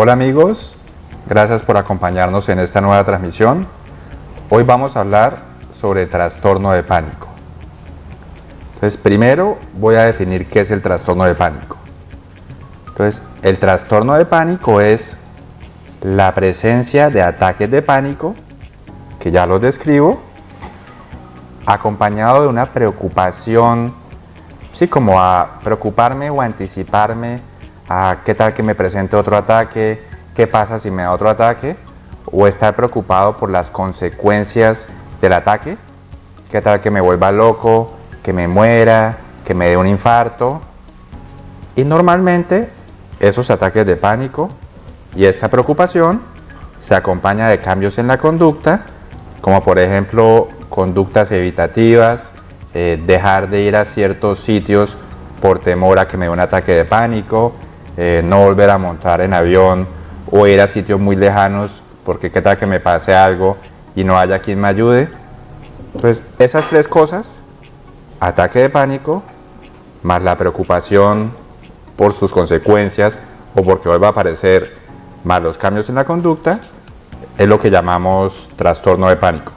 Hola amigos, gracias por acompañarnos en esta nueva transmisión. Hoy vamos a hablar sobre trastorno de pánico. Entonces, primero voy a definir qué es el trastorno de pánico. Entonces, el trastorno de pánico es la presencia de ataques de pánico, que ya los describo, acompañado de una preocupación, sí, como a preocuparme o anticiparme a qué tal que me presente otro ataque, qué pasa si me da otro ataque, o estar preocupado por las consecuencias del ataque, qué tal que me vuelva loco, que me muera, que me dé un infarto. Y normalmente esos ataques de pánico y esta preocupación se acompaña de cambios en la conducta, como por ejemplo conductas evitativas, dejar de ir a ciertos sitios por temor a que me dé un ataque de pánico, no volver a montar en avión o ir a sitios muy lejanos porque qué tal que me pase algo y no haya quien me ayude. Entonces esas tres cosas, ataque de pánico, más la preocupación por sus consecuencias o porque vuelva a aparecer, más los cambios en la conducta, es lo que llamamos trastorno de pánico.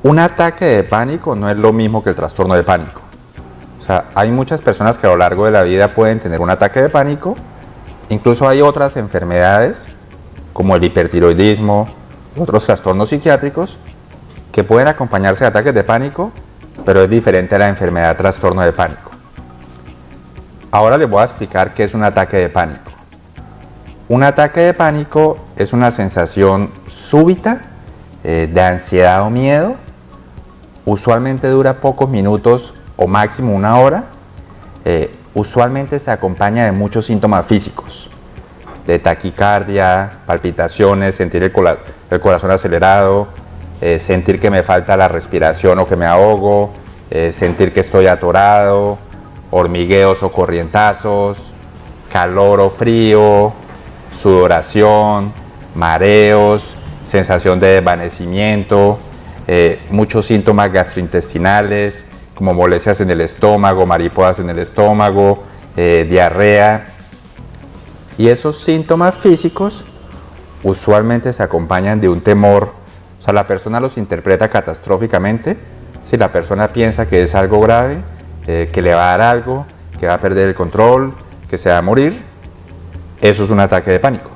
Un ataque de pánico no es lo mismo que el trastorno de pánico. O sea, hay muchas personas que a lo largo de la vida pueden tener un ataque de pánico. Incluso hay otras enfermedades, como el hipertiroidismo, otros trastornos psiquiátricos, que pueden acompañarse de ataques de pánico, pero es diferente a la enfermedad trastorno de pánico. Ahora les voy a explicar qué es un ataque de pánico. Un ataque de pánico es una sensación súbita de ansiedad o miedo. Usualmente dura pocos minutos o máximo una hora. Usualmente se acompaña de muchos síntomas físicos, de taquicardia, palpitaciones, sentir el corazón acelerado, sentir que me falta la respiración o que me ahogo, sentir que estoy atorado, hormigueos o corrientazos, calor o frío, sudoración, mareos, sensación de desvanecimiento, muchos síntomas gastrointestinales como molestias en el estómago, mariposas en el estómago, diarrea. Y esos síntomas físicos usualmente se acompañan de un temor. O sea, la persona los interpreta catastróficamente. Si la persona piensa que es algo grave, que le va a dar algo, que va a perder el control, que se va a morir, eso es un ataque de pánico.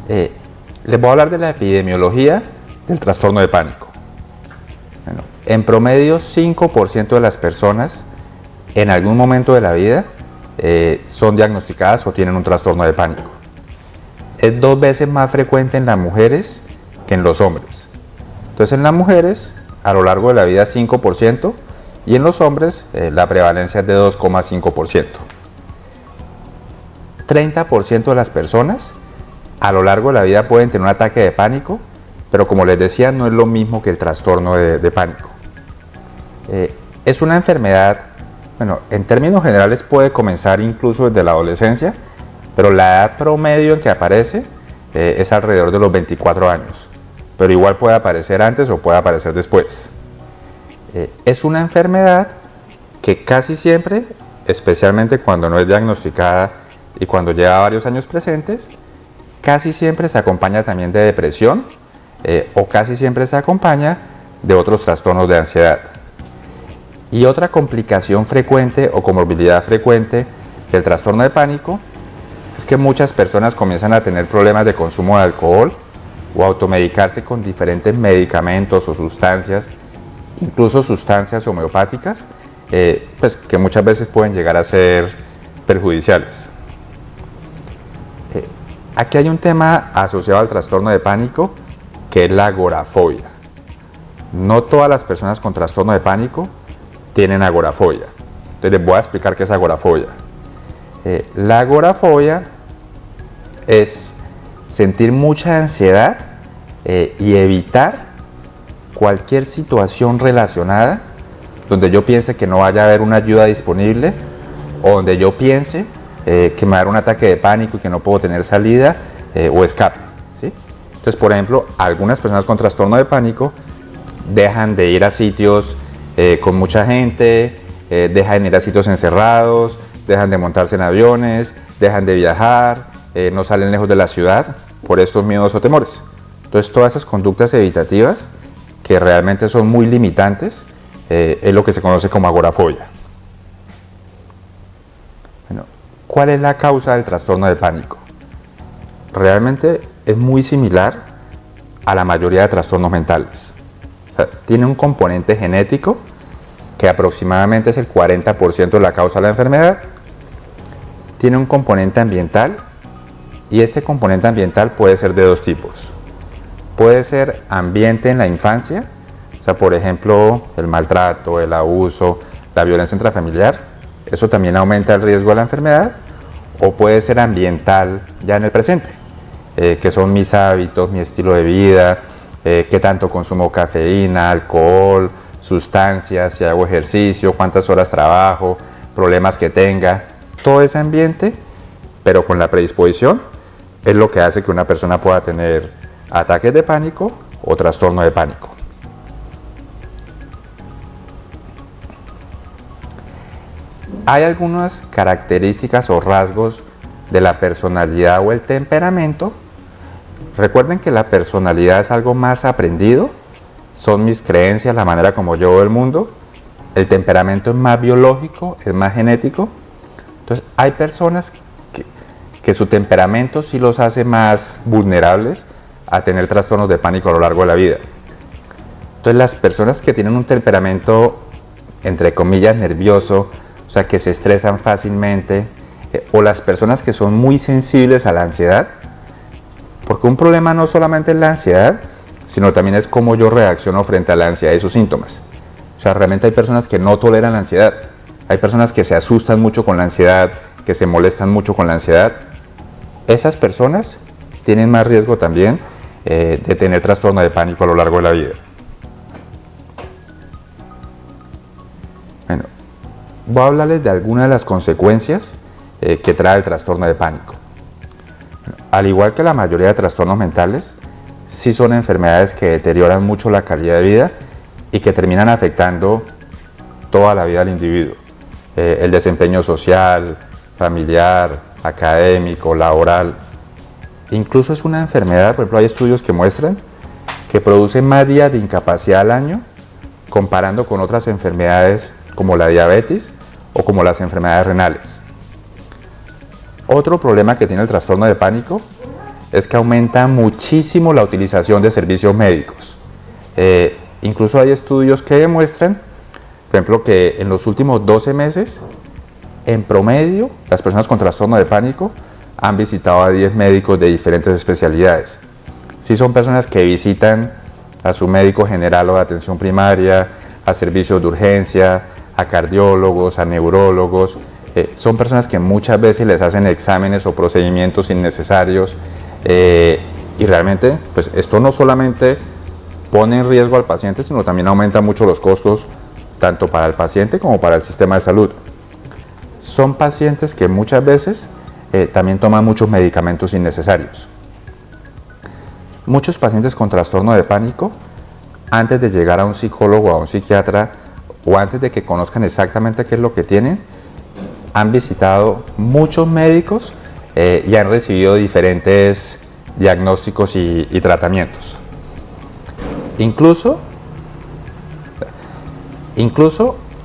Les voy a hablar de la epidemiología del trastorno de pánico. Bueno, en promedio, 5% de las personas en algún momento de la vida son diagnosticadas o tienen un trastorno de pánico. Es 2 veces más frecuente en las mujeres que en los hombres. Entonces, en las mujeres, a lo largo de la vida, 5%, y en los hombres, la prevalencia es de 2,5%. 30% de las personas a lo largo de la vida pueden tener un ataque de pánico, pero como les decía, no es lo mismo que el trastorno de pánico. Es una enfermedad, bueno, en términos generales puede comenzar incluso desde la adolescencia, pero la edad promedio en que aparece es alrededor de los 24 años, pero igual puede aparecer antes o puede aparecer después. Es una enfermedad que casi siempre, especialmente cuando no es diagnosticada y cuando lleva varios años presentes, casi siempre se acompaña también de depresión o casi siempre se acompaña de otros trastornos de ansiedad. Y otra complicación frecuente o comorbilidad frecuente del trastorno de pánico es que muchas personas comienzan a tener problemas de consumo de alcohol o automedicarse con diferentes medicamentos o sustancias, incluso sustancias homeopáticas, pues que muchas veces pueden llegar a ser perjudiciales. Aquí hay un tema asociado al trastorno de pánico que es la agorafobia. No todas las personas con trastorno de pánico tienen agorafobia. Entonces les voy a explicar qué es agorafobia. La agorafobia es sentir mucha ansiedad y evitar cualquier situación relacionada donde yo piense que no vaya a haber una ayuda disponible o donde yo piense que me va a dar un ataque de pánico y que no puedo tener salida o escape, ¿sí? Entonces, por ejemplo, algunas personas con trastorno de pánico dejan de ir a sitios con mucha gente, dejan de ir a sitios encerrados, dejan de montarse en aviones, dejan de viajar, no salen lejos de la ciudad por estos miedos o temores. Entonces todas esas conductas evitativas que realmente son muy limitantes es lo que se conoce como agorafobia. Bueno, ¿cuál es la causa del trastorno de pánico? Realmente es muy similar a la mayoría de trastornos mentales. O sea, tiene un componente genético que aproximadamente es el 40% de la causa de la enfermedad. Tiene un componente ambiental y este componente ambiental puede ser de dos tipos. Puede ser ambiente en la infancia, o sea, por ejemplo, el maltrato, el abuso, la violencia intrafamiliar, eso también aumenta el riesgo de la enfermedad, o puede ser ambiental ya en el presente, que son mis hábitos, mi estilo de vida, qué tanto consumo cafeína, alcohol, sustancias, si hago ejercicio, cuántas horas trabajo, problemas que tenga. Todo ese ambiente, pero con la predisposición, es lo que hace que una persona pueda tener ataques de pánico o trastorno de pánico. Hay algunas características o rasgos de la personalidad o el temperamento. Recuerden que la personalidad es algo más aprendido, son mis creencias, la manera como yo veo el mundo. El temperamento es más biológico, es más genético. Entonces hay personas que su temperamento sí los hace más vulnerables a tener trastornos de pánico a lo largo de la vida. Entonces las personas que tienen un temperamento, entre comillas, nervioso, o sea, que se estresan fácilmente, o las personas que son muy sensibles a la ansiedad, porque un problema no solamente es la ansiedad, sino también es cómo yo reacciono frente a la ansiedad y sus síntomas. O sea, realmente hay personas que no toleran la ansiedad, hay personas que se asustan mucho con la ansiedad, que se molestan mucho con la ansiedad. Esas personas tienen más riesgo también de tener trastorno de pánico a lo largo de la vida. Bueno, voy a hablarles de algunas de las consecuencias que trae el trastorno de pánico. Al igual que la mayoría de trastornos mentales, sí son enfermedades que deterioran mucho la calidad de vida y que terminan afectando toda la vida del individuo. El desempeño social, familiar, académico, laboral. Incluso es una enfermedad, por ejemplo, hay estudios que muestran que produce más días de incapacidad al año comparando con otras enfermedades como la diabetes o como las enfermedades renales. Otro problema que tiene el trastorno de pánico es que aumenta muchísimo la utilización de servicios médicos. Incluso hay estudios que demuestran, por ejemplo, que en los últimos 12 meses, en promedio, las personas con trastorno de pánico han visitado a 10 médicos de diferentes especialidades. Si son personas que visitan a su médico general o de atención primaria, a servicios de urgencia, a cardiólogos, a neurólogos, son personas que muchas veces les hacen exámenes o procedimientos innecesarios y realmente pues esto no solamente pone en riesgo al paciente, sino también aumenta mucho los costos tanto para el paciente como para el sistema de salud. Son pacientes que muchas veces también toman muchos medicamentos innecesarios. Muchos pacientes con trastorno de pánico, antes de llegar a un psicólogo o a un psiquiatra o antes de que conozcan exactamente qué es lo que tienen, han visitado muchos médicos y han recibido diferentes diagnósticos y tratamientos. Incluso,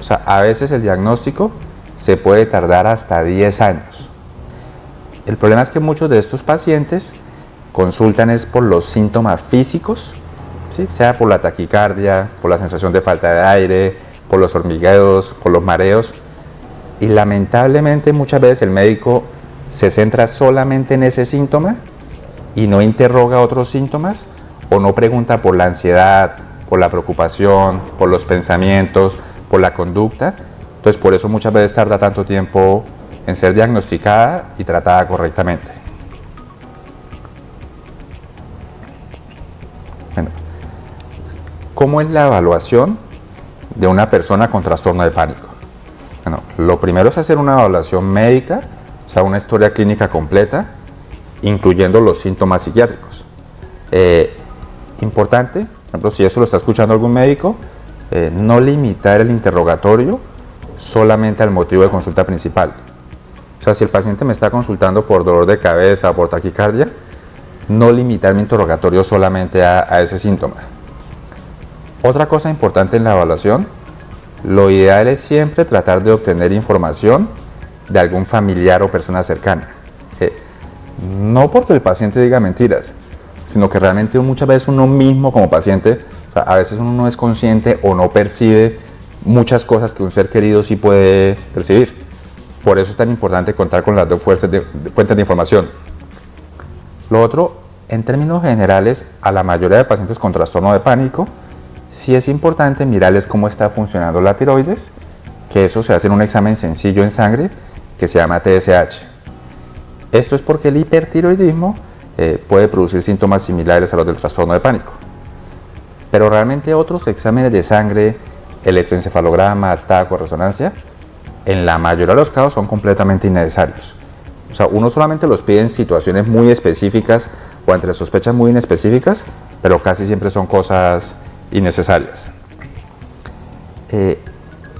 o sea, a veces el diagnóstico se puede tardar hasta 10 años. El problema es que muchos de estos pacientes consultan es por los síntomas físicos, ¿sí? Sea por la taquicardia, por la sensación de falta de aire, por los hormigueos, por los mareos. Y lamentablemente muchas veces el médico se centra solamente en ese síntoma y no interroga otros síntomas o no pregunta por la ansiedad, por la preocupación, por los pensamientos, por la conducta. Entonces por eso muchas veces tarda tanto tiempo en ser diagnosticada y tratada correctamente. Bueno, ¿cómo es la evaluación de una persona con trastorno de pánico? Bueno, lo primero es hacer una evaluación médica, o sea, una historia clínica completa, incluyendo los síntomas psiquiátricos. Importante, por ejemplo, si eso lo está escuchando algún médico, no limitar el interrogatorio solamente al motivo de consulta principal. O sea, si el paciente me está consultando por dolor de cabeza o por taquicardia, no limitar mi interrogatorio solamente a ese síntoma. Otra cosa importante en la evaluación, lo ideal es siempre tratar de obtener información de algún familiar o persona cercana. No porque el paciente diga mentiras, sino que realmente muchas veces uno mismo como paciente, a veces uno no es consciente o no percibe muchas cosas que un ser querido sí puede percibir. Por eso es tan importante contar con las dos fuentes de información. Lo otro, en términos generales, a la mayoría de pacientes con trastorno de pánico, sí es importante mirarles cómo está funcionando la tiroides, que eso se hace en un examen sencillo en sangre que se llama TSH. Esto es porque el hipertiroidismo puede producir síntomas similares a los del trastorno de pánico. Pero realmente otros exámenes de sangre, electroencefalograma, TAC o resonancia, en la mayoría de los casos son completamente innecesarios. O sea, uno solamente los pide en situaciones muy específicas o entre sospechas muy inespecíficas, pero casi siempre son cosas innecesarias.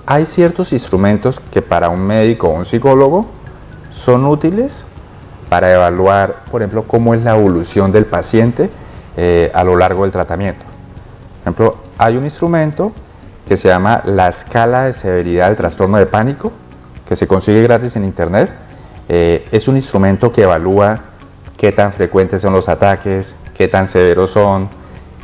Hay ciertos instrumentos que para un médico o un psicólogo son útiles para evaluar, por ejemplo, cómo es la evolución del paciente a lo largo del tratamiento. Por ejemplo, hay un instrumento que se llama la escala de severidad del trastorno de pánico, que se consigue gratis en internet. Es un instrumento que evalúa qué tan frecuentes son los ataques, qué tan severos son,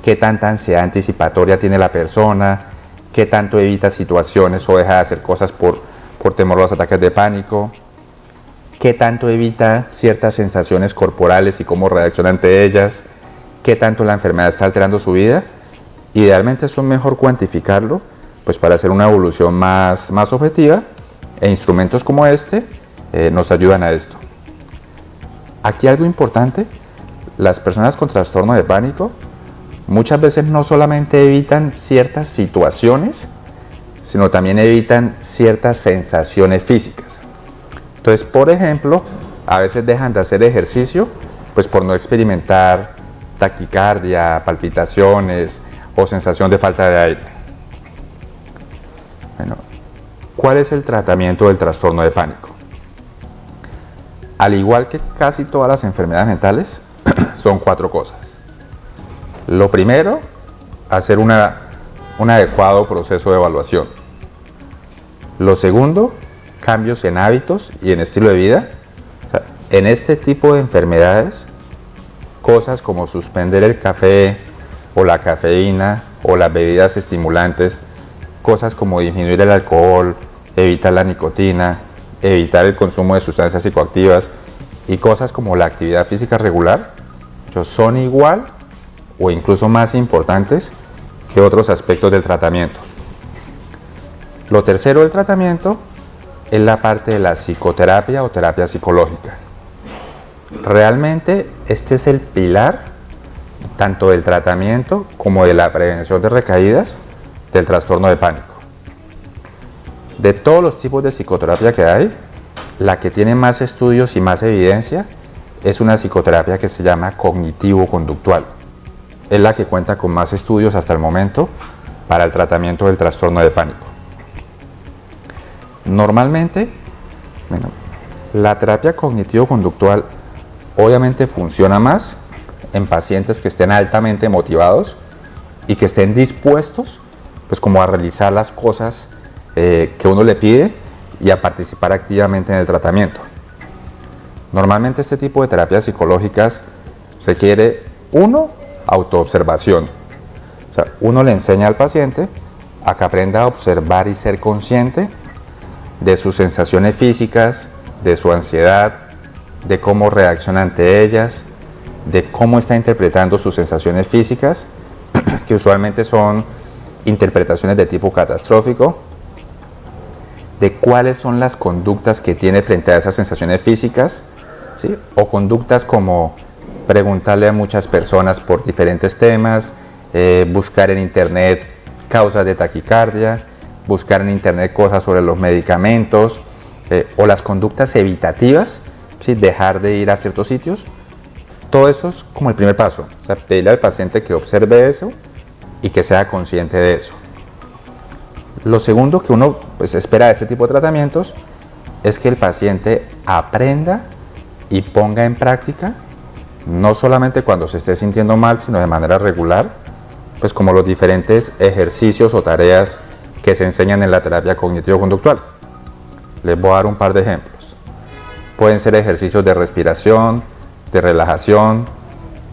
qué tanta ansiedad anticipatoria tiene la persona, qué tanto evita situaciones o deja de hacer cosas por temor a los ataques de pánico, qué tanto evita ciertas sensaciones corporales y cómo reacciona ante ellas, qué tanto la enfermedad está alterando su vida. Idealmente es mejor cuantificarlo, pues para hacer una evolución más objetiva, e instrumentos como este nos ayudan a esto. Aquí algo importante, las personas con trastorno de pánico muchas veces no solamente evitan ciertas situaciones, sino también evitan ciertas sensaciones físicas. Entonces, por ejemplo, a veces dejan de hacer ejercicio pues por no experimentar taquicardia, palpitaciones o sensación de falta de aire. Bueno, ¿cuál es el tratamiento del trastorno de pánico? Al igual que casi todas las enfermedades mentales, son 4 cosas. Lo primero, hacer un adecuado proceso de evaluación. Lo segundo, cambios en hábitos y en estilo de vida. O sea, en este tipo de enfermedades, cosas como suspender el café o la cafeína o las bebidas estimulantes, cosas como disminuir el alcohol, evitar la nicotina, evitar el consumo de sustancias psicoactivas y cosas como la actividad física regular, son igual o incluso más importantes que otros aspectos del tratamiento. Lo tercero del tratamiento es la parte de la psicoterapia o terapia psicológica. Realmente este es el pilar tanto del tratamiento como de la prevención de recaídas del trastorno de pánico. De todos los tipos de psicoterapia que hay, la que tiene más estudios y más evidencia es una psicoterapia que se llama cognitivo-conductual. Es la que cuenta con más estudios hasta el momento para el tratamiento del trastorno de pánico. Normalmente, la terapia cognitivo-conductual obviamente funciona más en pacientes que estén altamente motivados y que estén dispuestos pues como a realizar las cosas que uno le pide y a participar activamente en el tratamiento. Normalmente este tipo de terapias psicológicas requiere, autoobservación. O sea, uno le enseña al paciente a que aprenda a observar y ser consciente de sus sensaciones físicas, de su ansiedad, de cómo reacciona ante ellas, de cómo está interpretando sus sensaciones físicas, que usualmente son interpretaciones de tipo catastrófico, de cuáles son las conductas que tiene frente a esas sensaciones físicas, ¿sí? O conductas como preguntarle a muchas personas por diferentes temas, buscar en internet causas de taquicardia, buscar en internet cosas sobre los medicamentos, o las conductas evitativas, ¿sí? Dejar de ir a ciertos sitios. Todo eso es como el primer paso, o sea, pedirle al paciente que observe eso y que sea consciente de eso. Lo segundo que uno pues, espera de este tipo de tratamientos es que el paciente aprenda y ponga en práctica, no solamente cuando se esté sintiendo mal, sino de manera regular, pues como los diferentes ejercicios o tareas que se enseñan en la terapia cognitivo-conductual. Les voy a dar un par de ejemplos. Pueden ser ejercicios de respiración, de relajación,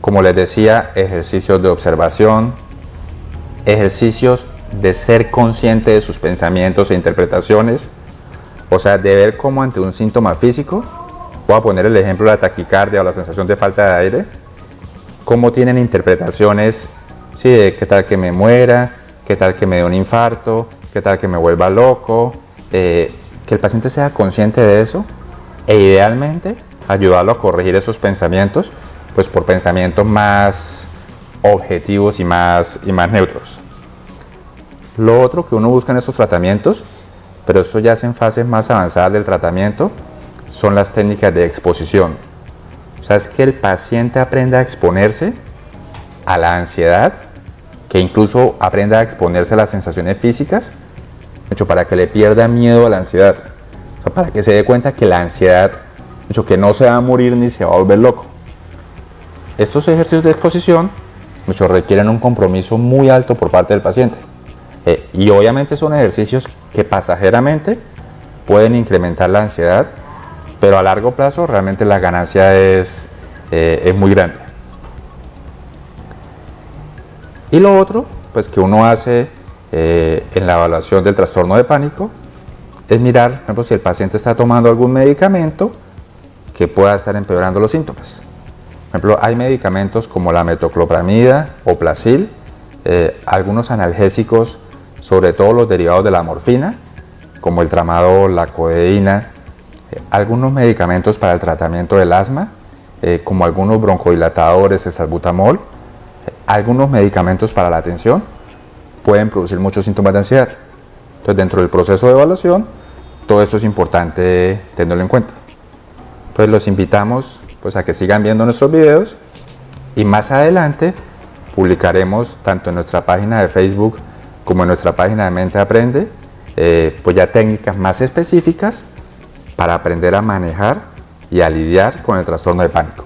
como les decía, ejercicios de observación, ejercicios de ser consciente de sus pensamientos e interpretaciones, o sea, de ver cómo ante un síntoma físico, voy a poner el ejemplo de la taquicardia o la sensación de falta de aire, cómo tienen interpretaciones, sí, de qué tal que me muera, qué tal que me dé un infarto, qué tal que me vuelva loco, que el paciente sea consciente de eso e idealmente ayudarlo a corregir esos pensamientos, pues por pensamientos más objetivos y más neutros. Lo otro que uno busca en estos tratamientos, pero esto ya es en fases más avanzadas del tratamiento, son las técnicas de exposición. O sea, es que el paciente aprenda a exponerse a la ansiedad, que incluso aprenda a exponerse a las sensaciones físicas, hecho para que le pierda miedo a la ansiedad, o sea, para que se dé cuenta que la ansiedad, hecho que no se va a morir ni se va a volver loco. Estos ejercicios de exposición muchos requieren un compromiso muy alto por parte del paciente. Y obviamente son ejercicios que pasajeramente pueden incrementar la ansiedad, pero a largo plazo realmente la ganancia es muy grande. Y lo otro, pues que uno hace en la evaluación del trastorno de pánico, es mirar, por ejemplo, si el paciente está tomando algún medicamento que pueda estar empeorando los síntomas. Por ejemplo, hay medicamentos como la metoclopramida o Plavix, algunos analgésicos, sobre todo los derivados de la morfina, como el tramadol, la codeína, algunos medicamentos para el tratamiento del asma, como algunos broncodilatadores, el salbutamol, algunos medicamentos para la tensión, pueden producir muchos síntomas de ansiedad. Entonces, dentro del proceso de evaluación, todo esto es importante tenerlo en cuenta. Entonces, los invitamos pues, a que sigan viendo nuestros videos y más adelante publicaremos tanto en nuestra página de Facebook como en nuestra página de Mente Aprende, pues ya técnicas más específicas para aprender a manejar y a lidiar con el trastorno de pánico.